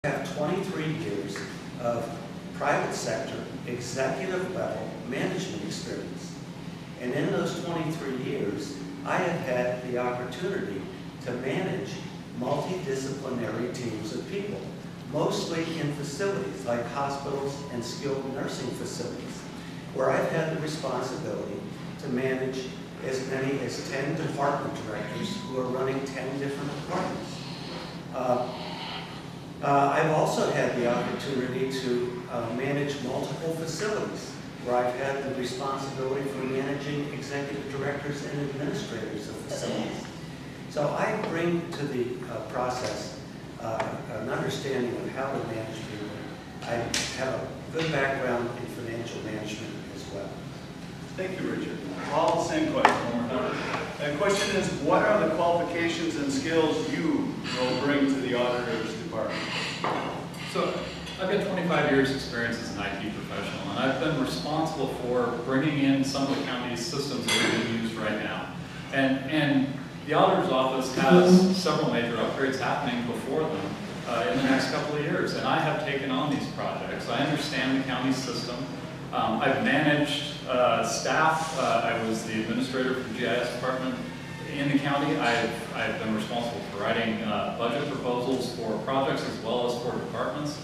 I have 23 years of private sector, executive level management experience. And in those 23 years, I have had the opportunity to manage multidisciplinary teams of people, mostly in facilities like hospitals and skilled nursing facilities, where I've had the responsibility to manage as many as 10 department directors who are running 10 different departments. I've also had the opportunity to manage multiple facilities, where I've had the responsibility for managing executive directors and administrators of facilities. So I bring to the process an understanding of how to manage people. I have a good background in financial management as well. Thank you, Richard. Paul, same question. One more time. The question is, what are the qualifications and skills you will bring to the auditor's department? So I've got 25 years experience as an IT professional, and I've been responsible for bringing in some of the county's systems that are being used right now. And the auditor's office has several major upgrades happening before them in the next couple of years, and I have taken on these projects. I understand the county system. I've managed staff. I was the administrator for the GIS department in the county. I've been responsible for writing budget proposals for projects as well as for departments.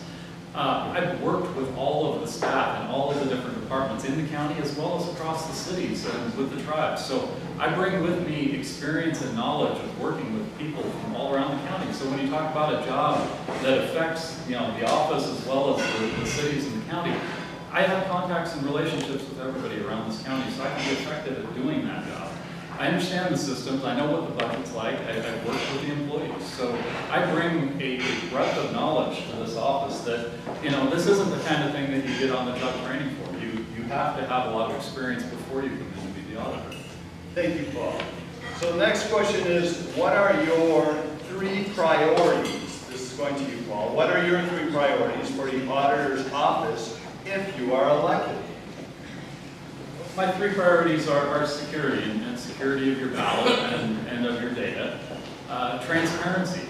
I've worked with all of the staff and all of the different departments in the county as well as across the cities and with the tribes. So I bring with me experience and knowledge of working with people from all around the county. So when you talk about a job that affects the office as well as the cities in the county, I have contacts and relationships with everybody around this county, so I can be effective at doing that job. I understand the systems, I know what the budget's like, I've worked with the employees. So I bring a breadth of knowledge to this office that, this isn't the kind of thing that you get on the job training for. You have to have a lot of experience before you come in to be the auditor. Thank you, Paul. So the next question is, what are your 3 priorities? This is going to you, Paul. What are your 3 priorities for the auditor's office if you are elected? My 3 priorities are security and security of your ballot and of your data, transparency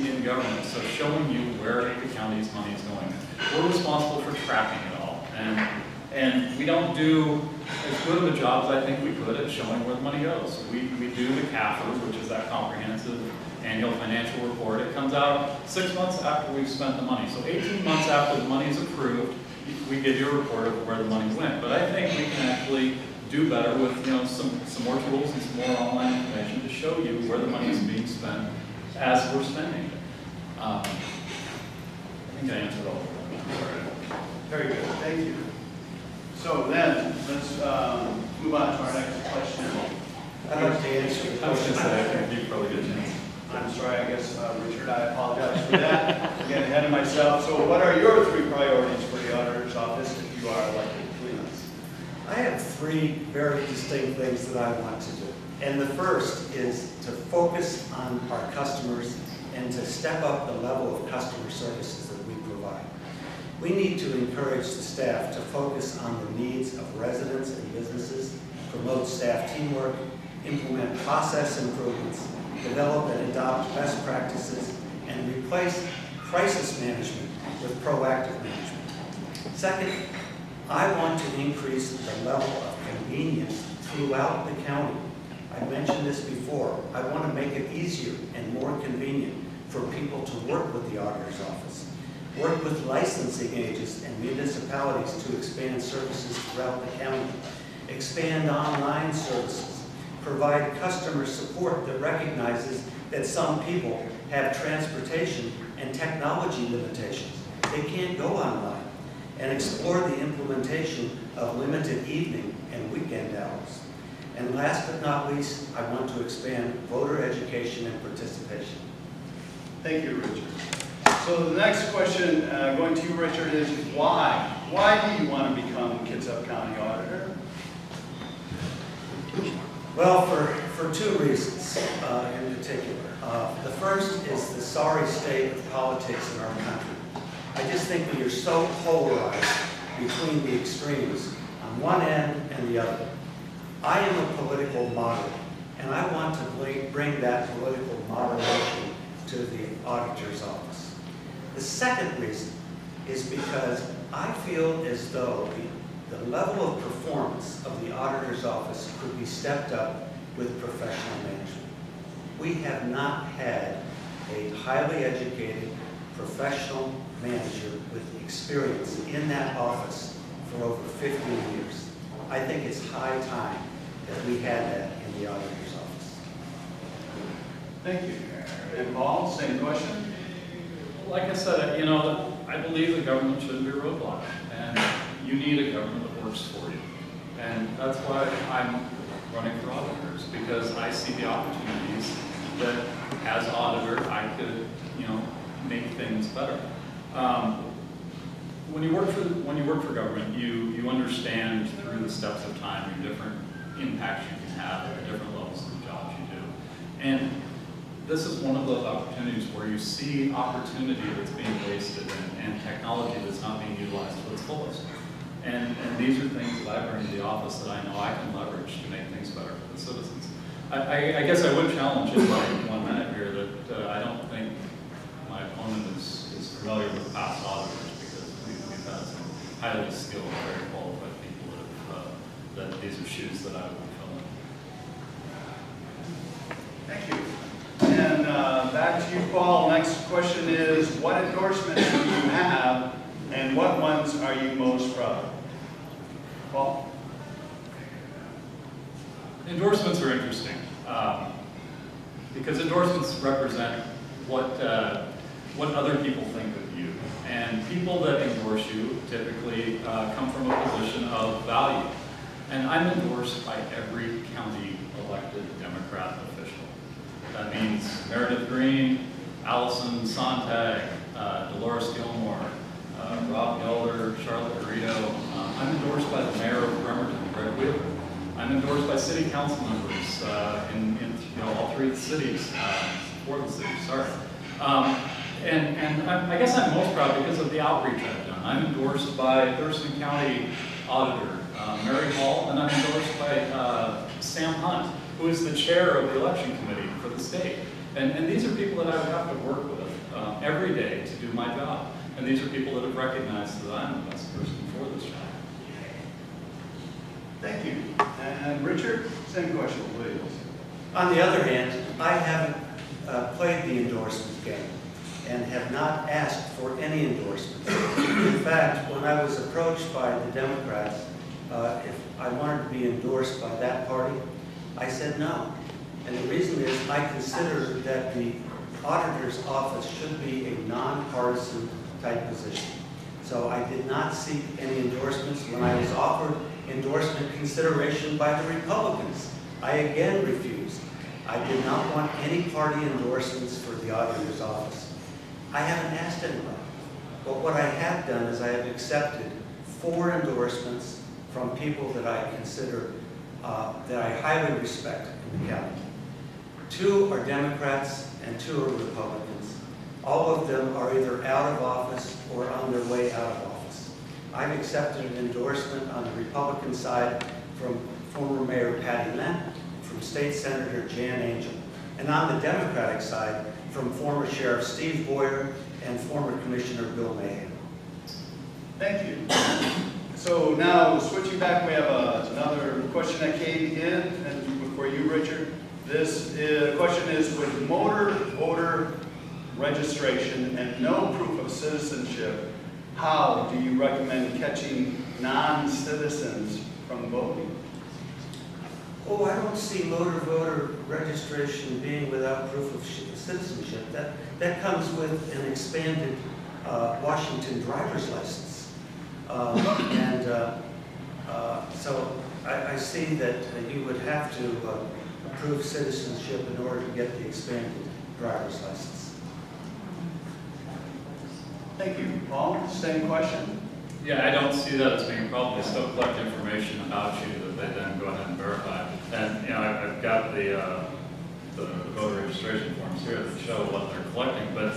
in government, so showing you where the county's money is going. We're responsible for tracking it all, and we don't do as good of a job as I think we could at showing where the money goes. We do the CAFR, which is that comprehensive annual financial report. It comes out 6 months after we've spent the money. So 18 months after the money is approved, we give you a report of where the money went. But I think we can actually do better with some more tools and some more online information to show you where the money is being spent as we're spending it. I think I answered all of them. Very good, thank you. So then, let's move on to our next question. I'd like to answer the I was question. just saying, I think you probably did chance. I'm sorry, I guess, Richard, I apologize for that. I'm getting ahead of myself. So what are your 3 priorities for the auditor's office if you are elected, please? I have 3 very distinct things that I want to do. And the first is to focus on our customers and to step up the level of customer services that we provide. We need to encourage the staff to focus on the needs of residents and businesses, promote staff teamwork, implement process improvements, develop and adopt best practices, and replace crisis management with proactive management. Second, I want to increase the level of convenience throughout the county. I mentioned this before. I want to make it easier and more convenient for people to work with the auditor's office, work with licensing agents and municipalities to expand services throughout the county, expand online services, provide customer support that recognizes that some people have transportation and technology limitations. They can't go online, and explore the implementation of limited evening and weekend hours. And last but not least, I want to expand voter education and participation. Thank you, Richard. So the next question going to you, Richard, is why? Why do you want to become Kitsap County Auditor? Well, for 2 reasons in particular. The first is the sorry state of politics in our country. I just think we are so polarized between the extremes on one end and the other. I am a political moderate, and I want to bring that political moderation to the auditor's office. The second reason is because I feel as though the level of performance of the auditor's office could be stepped up with professional management. We have not had a highly educated professional manager with experience in that office for over 15 years. I think it's high time that we had that in the auditor's office. Thank you. And Paul, same question? Like I said, I believe the government shouldn't be a roadblock, and you need a government that works for you. And that's why I'm running for auditors, because I see the opportunities that as auditor, I could, make things better. When you work for government, you understand through the steps of time your different impacts you can have at the different levels of the jobs you do. And this is one of those opportunities where you see opportunity that's being wasted and technology that's not being utilized to its fullest. And these are things that I bring to the office that I know I can leverage to make things better for the citizens. I guess I would challenge in like 1 minute here that I don't think my opponent is familiar with past auditors, because we've had some highly skilled, very qualified people that these are shoes that I would be filling. Thank you. And back to you, Paul. Next question is, what endorsements do you have, and what ones are you most proud of? Paul? Endorsements are interesting because endorsements represent what other people think of you. And people that endorse you typically come from a position of value. And I'm endorsed by every county elected Democrat official. That means Meredith Green, Allison Sontag, Dolores Gilmore, Rob Gelder, Charlotte Garrido. I'm endorsed by the mayor of Bremerton, Greg Wheeler. I'm endorsed by city council members in all 3 of the cities, 4 of the cities, sorry. And I guess I'm most proud because of the outreach I've done. I'm endorsed by Thurston County Auditor Mary Hall, and I'm endorsed by Sam Hunt, who is the chair of the election committee for the state. And these are people that I would have to work with every day to do my job. And these are people that have recognized that I'm the best person for this job. Thank you. And Richard, same question, please. On the other hand, I haven't played the endorsement game and have not asked for any endorsements. In fact, when I was approached by the Democrats if I wanted to be endorsed by that party, I said no. And the reason is I consider that the auditor's office should be a nonpartisan type position. So I did not seek any endorsements. When I was offered endorsement consideration by the Republicans, I again refused. I did not want any party endorsements for the auditor's office. I haven't asked anybody. But what I have done is I have accepted 4 endorsements from people that I consider, that I highly respect in the county. 2 are Democrats and 2 are Republicans. All of them are either out of office or on their way out of office. I've accepted an endorsement on the Republican side from former Mayor Patty Lent, from State Senator Jan Angel, and on the Democratic side from former Sheriff Steve Boyer and former Commissioner Bill Mahan. Thank you. So now, switching back, we have another question that came in, and for you, Richard. This question is, with motor voter registration and no proof of citizenship, how do you recommend catching non-citizens from voting? Oh, I don't see motor voter registration being without proof of citizenship. That comes with an expanded Washington driver's license. So I see that you would have to prove citizenship in order to get the expanded driver's license. Thank you. Paul, same question. Yeah, I don't see that as being a problem. They still collect information about you that they then go ahead and verify. And I've got the voter registration forms here that show what they're collecting. But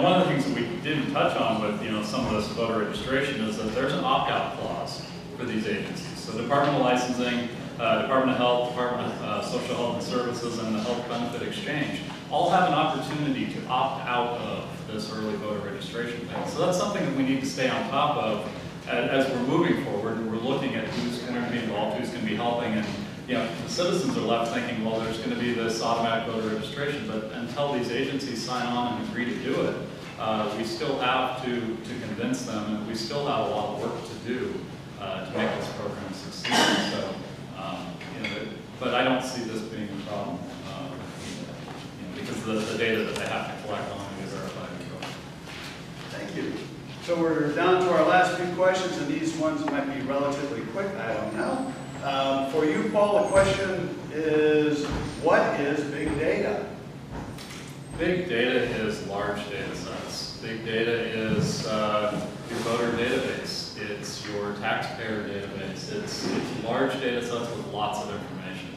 one of the things that we didn't touch on with some of this voter registration is that there's an opt-out clause for these agencies. So Department of Licensing, Department of Health, Department of Social Health and Services, and the Health Benefit Exchange all have an opportunity to opt out of this early voter registration thing. So that's something that we need to stay on top of as we're moving forward, and we're looking at who's going to be involved, who's going to be helping, and the citizens are left thinking, well, there's going to be this automatic voter registration, but until these agencies sign on and agree to do it, we still have to convince them, and we still have a lot of work to do to make this program succeed. So, but I don't see this being a problem because of the data that they have to collect on and verify. Thank you. So we're down to our last few questions, and these ones might be relatively quick, I don't know. For you, Paul, the question is, what is big data? Big data is large data sets. Big data is your voter database. It's your taxpayer database. It's large data sets with lots of information.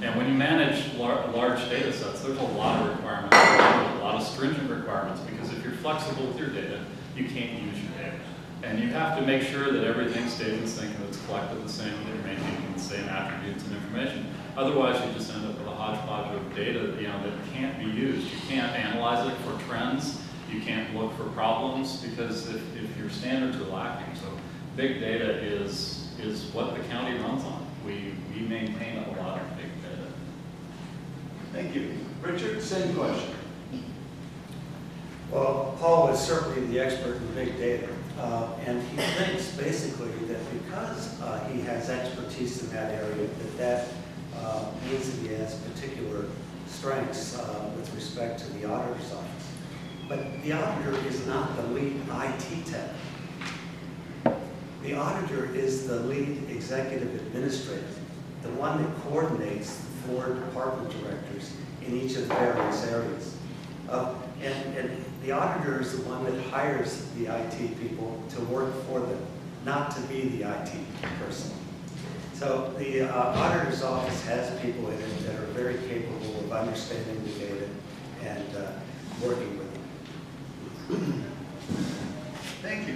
And when you manage large data sets, there's a lot of requirements, a lot of stringent requirements, because if you're flexible with your data, you can't use your data. And you have to make sure that everything stays in sync and it's collected the same, that you're maintaining the same attributes and information. Otherwise, you just end up with a hodgepodge of data that can't be used. You can't analyze it for trends. You can't look for problems because if your standards are lacking. So big data is what the county runs on. We maintain a lot of big data. Thank you. Richard, same question. Well, Paul is certainly the expert in big data, and he thinks basically that because he has expertise in that area, that means that he has particular strengths with respect to the auditor's office. But the auditor is not the lead IT tech. The auditor is the lead executive administrator, the one that coordinates the 4 department directors in each of the various areas. And the auditor is the one that hires the IT people to work for them, not to be the IT person. So the auditor's office has people in it that are very capable of understanding the data and working with them. Thank you.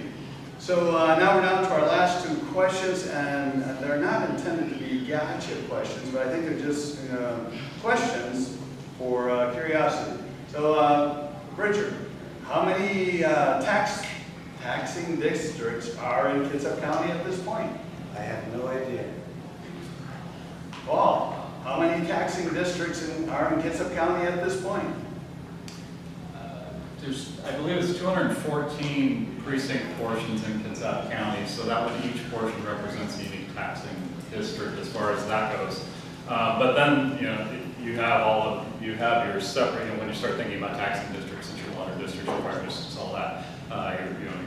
So now we're down to our last 2 questions, and they're not intended to be gotcha questions, but I think they're just questions for curiosity. So, Richard, how many taxing districts are in Kitsap County at this point? I have no idea. Paul, how many taxing districts are in Kitsap County at this point? I believe it's 214 precinct portions in Kitsap County, so that would each portion represents a unique taxing district as far as that goes. But then you have your separate. When you start thinking about taxing districts, it's your water districts, your fire districts, all that.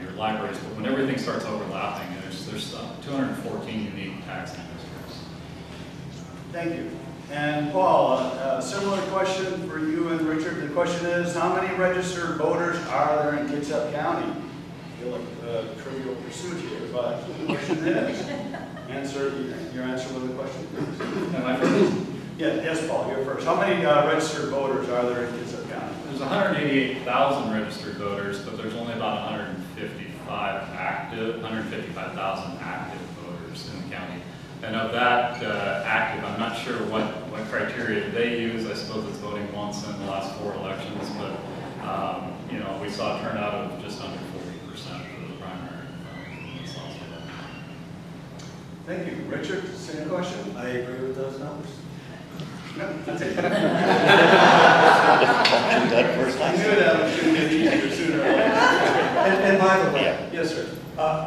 Your libraries. But when everything starts overlapping, there's 214 unique taxing districts. Thank you. And Paul, a similar question for you and Richard. The question is, how many registered voters are there in Kitsap County? I feel like a trivial pursuit here, but the question is, your answer to the question, please. Am I first? Yes, Paul, you're first. How many registered voters are there in Kitsap County? There's 188,000 registered voters, but there's only about 155,000 active voters in the county. And of that active, I'm not sure what criteria they use. I suppose it's voting once in the last 4 elections, but we saw a turnout of just under 40% for the primary. Thank you. Richard, same question? I agree with those numbers. That's it. That first I knew that was going to get easier sooner or later. And by the way, Yes, sir.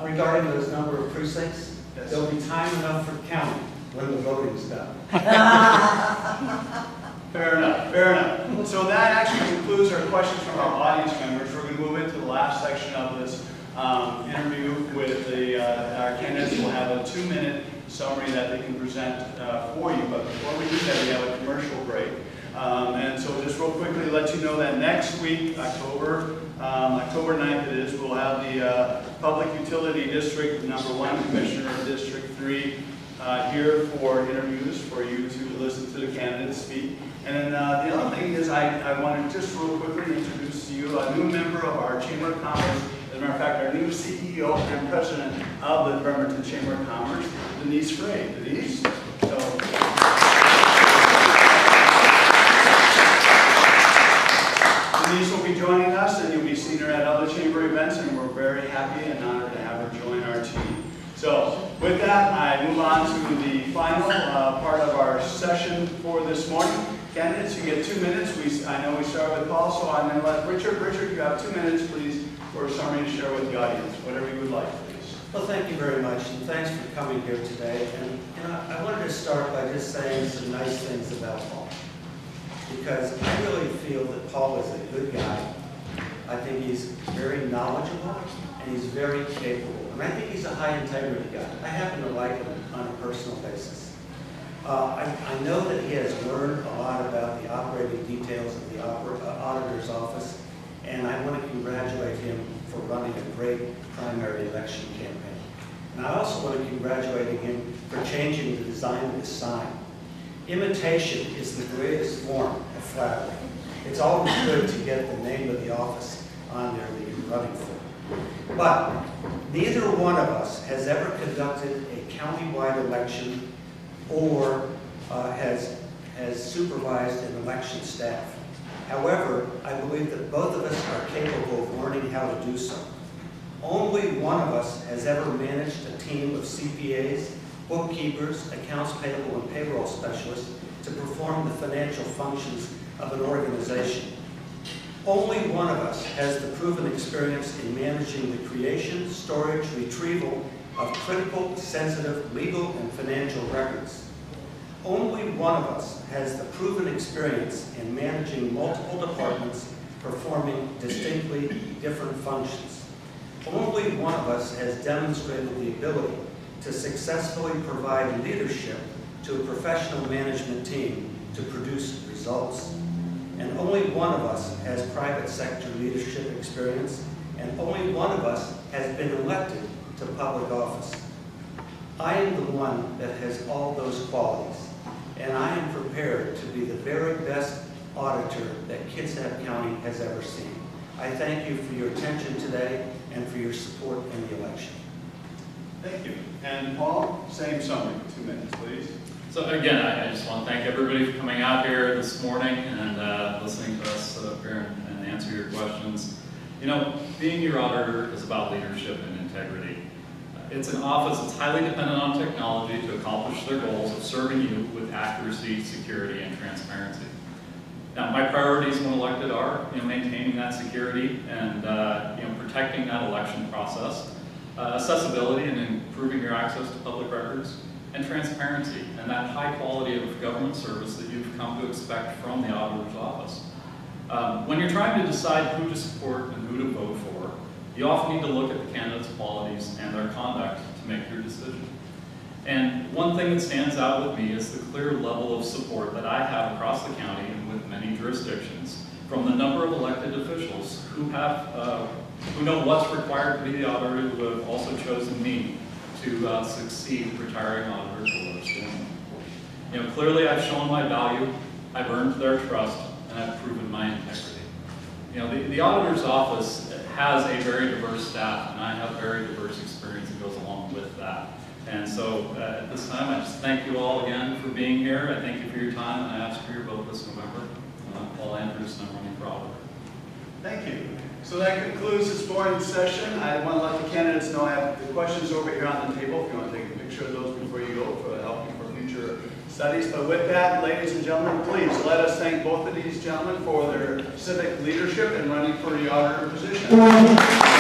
regarding those number of precincts, Yes. there'll be time enough for counting when the voting's done. Fair enough, fair enough. So that actually concludes our questions from our audience members. We're going to move into the last section of this interview with our candidates. We'll have a 2-minute summary that they can present for you. But before we do that, we have a commercial break. And so just real quickly let you know that next week, October 9th it is, we'll have the Public Utility District #1 Commissioner of District 3 here for interviews for you to listen to the candidates speak. And then the other thing is I want to just real quickly introduce to you a new member of our Chamber of Commerce. As a matter of fact, our new CEO and President of the Bremerton Chamber of Commerce, Denise Frey. Denise? events, and we're very happy and honored to have her join our team. So with that, I move on to the final part of our session for this morning. Candidates, you get 2 minutes. I know we start with Paul, so I'm going to let Richard. Richard, you have 2 minutes, please, for a summary to share with the audience, whatever you would like, please. Well, thank you very much, and thanks for coming here today. And I wanted to start by just saying some nice things about Paul, because I really feel that Paul is a good guy. I think he's very knowledgeable, and he's very capable. And I think he's a high integrity guy. I happen to like him on a personal basis. I know that he has learned a lot about the operating details of the auditor's office, and I want to congratulate him for running a great primary election campaign. And I also want to congratulate him for changing the design of his sign. Imitation is the greatest form of flattery. It's always good to get the name of the office on there that you're running for. But neither one of us has ever conducted a countywide election or has supervised an election staff. However, I believe that both of us are capable of learning how to do so. Only one of us has ever managed a team of CPAs, bookkeepers, accounts payable, and payroll specialists to perform the financial functions of an organization. Only one of us has the proven experience in managing the creation, storage, retrieval of critical, sensitive, legal, and financial records. Only one of us has the proven experience in managing multiple departments performing distinctly different functions. Only one of us has demonstrated the ability to successfully provide leadership to a professional management team to produce results. And only one of us has private sector leadership experience, and only one of us has been elected to public office. I am the one that has all those qualities, and I am prepared to be the very best auditor that Kitsap County has ever seen. I thank you for your attention today and for your support in the election. Thank you. And Paul, same summary, 2 minutes, please. So again, I just want to thank everybody for coming out here this morning and listening to us sit up here and answer your questions. You know, being your auditor is about leadership and integrity. It's an office that's highly dependent on technology to accomplish their goals of serving you with accuracy, security, and transparency. Now, my priorities when elected are, maintaining that security and protecting that election process, accessibility and improving your access to public records, and transparency, and that high quality of government service that you've come to expect from the auditor's office. When you're trying to decide who to support and who to vote for, you often need to look at the candidate's qualities and their conduct to make your decision. And one thing that stands out with me is the clear level of support that I have across the county and with many jurisdictions from the number of elected officials who know what's required to be the auditor, who have also chosen me to succeed retiring auditors who are doing. Clearly I've shown my value, I've earned their trust, and I've proven my integrity. The auditor's office has a very diverse staff, and I have very diverse experience that goes along with that. And so at this time, I just thank you all again for being here. I thank you for your time, and I ask for your vote this November. Paul Andrews, and I'm running for auditor. Thank you. So that concludes this morning's session. I want to let the candidates know I have the questions over here on the table if you want to take a picture of those before you go for help you for future studies. But with that, ladies and gentlemen, please let us thank both of these gentlemen for their civic leadership in running for the auditor position.